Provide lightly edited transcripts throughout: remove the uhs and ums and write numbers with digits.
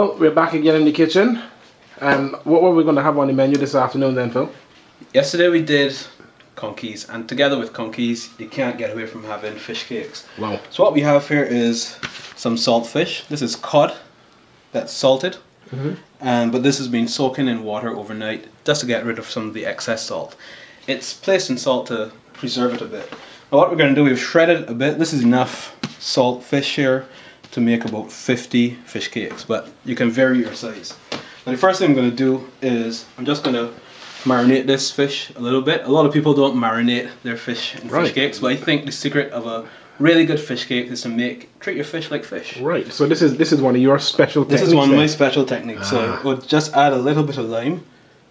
Well, we're back again in the kitchen. And what were we going to have on the menu this afternoon then, Phil? Yesterday we did conkeys, and together with conkeys, you can't get away from having fish cakes. Wow. So what we have here is some salt fish. This is cod that's salted, but this has been soaking in water overnight just to get rid of some of the excess salt. It's placed in salt to preserve it a bit. Now what we're going to do, we've shredded a bit. This is enough salt fish here to make about 50 fish cakes, but you can vary your size. Now the first thing I'm going to do is I'm just going to marinate this fish a little bit. A lot of people don't marinate their fish in fish cakes, but I think the secret of a really good fish cake is to treat your fish like fish. Right. So this is one of your special techniques. This is one of my special techniques. So we'll just add a little bit of lime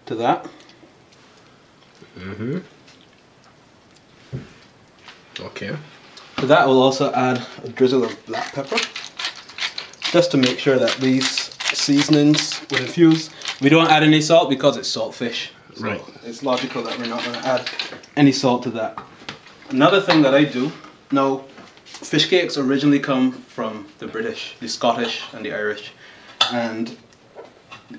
to that. Okay. To that we'll also add a drizzle of black pepper, just to make sure that these seasonings will infuse. We don't add any salt because it's salt fish. So right. It's logical that we're not going to add any salt to that. Another thing that I do, now fish cakes originally come from the British, the Scottish and the Irish, and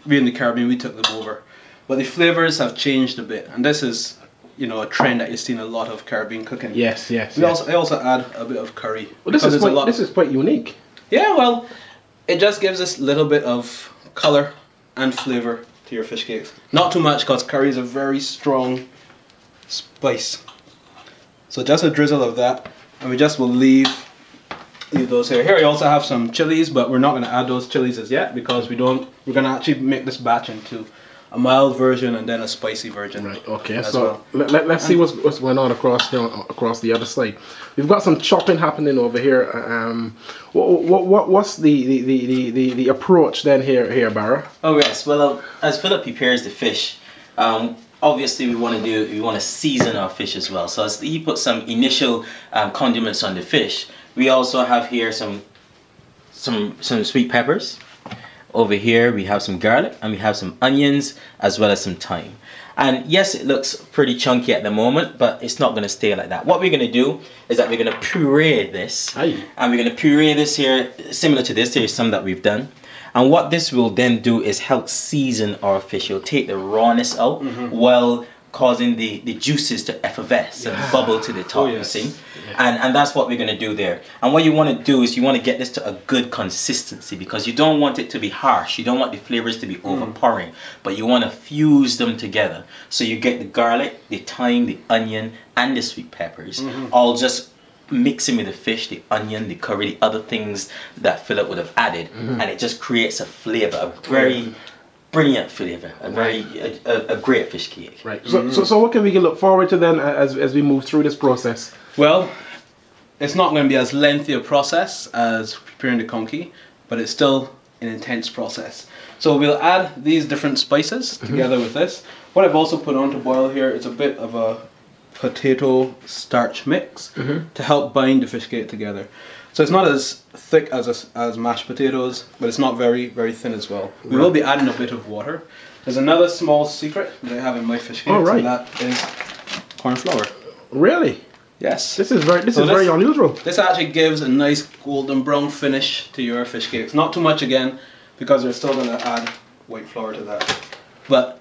we in the Caribbean, we took them over. But the flavours have changed a bit, and this is, you know, a trend that you've seen a lot of Caribbean cooking. Yes. I also add a bit of curry. Well, this is quite unique. Yeah, well, it just gives us a little bit of colour and flavour to your fish cakes. Not too much, because curry is a very strong spice. So just a drizzle of that, and we just will leave those here. Here I also have some chilies, but we're not going to add those chilies as yet because we're going to actually make this batch into a mild version and then a spicy version. Right. Okay. So let's see what's going on across the other side. We've got some chopping happening over here. What's the approach then here, Barra? Oh yes. Well, as Philip prepares the fish, obviously we want to season our fish as well. So as he puts some initial condiments on the fish, we also have here some sweet peppers. Over here we have some garlic and we have some onions as well as some thyme. And yes, it looks pretty chunky at the moment, but it's not going to stay like that. What we're going to do is that we're going to puree this. And we're going to puree this here, similar to this. There's some that we've done. And what this will then do is help season our fish. It'll take the rawness out while causing the juices to effervesce and bubble to the top, you see? And that's what we're going to do there. And what you want to do is you want to get this to a good consistency, because you don't want it to be harsh. You don't want the flavors to be overpowering, but you want to fuse them together. So you get the garlic, the thyme, the onion, and the sweet peppers, all just mixing with the fish, the onion, the curry, the other things that Philip would have added, and it just creates a flavor, a very brilliant flavor, a great fish cake. Right. So what can we look forward to then as we move through this process? Well, it's not going to be as lengthy a process as preparing the conky, but it's still an intense process. So we'll add these different spices together with this. What I've also put on to boil here is a bit of a potato starch mix to help bind the fish cake together. So it's not as thick as mashed potatoes, but it's not very, very thin as well. We will be adding a bit of water. There's another small secret that I have in my fish cake, and that is corn flour. Really? Yes. This is very unusual. This actually gives a nice golden brown finish to your fish cakes. Not too much again, because we're still going to add white flour to that. But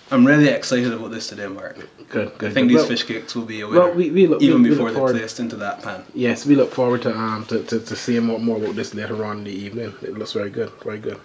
I'm really excited about this today, Mark. Good. I think these fish cakes will be a winner, even before they're placed into that pan. Yes, we look forward to seeing more about this later on in the evening. It looks very good, very good.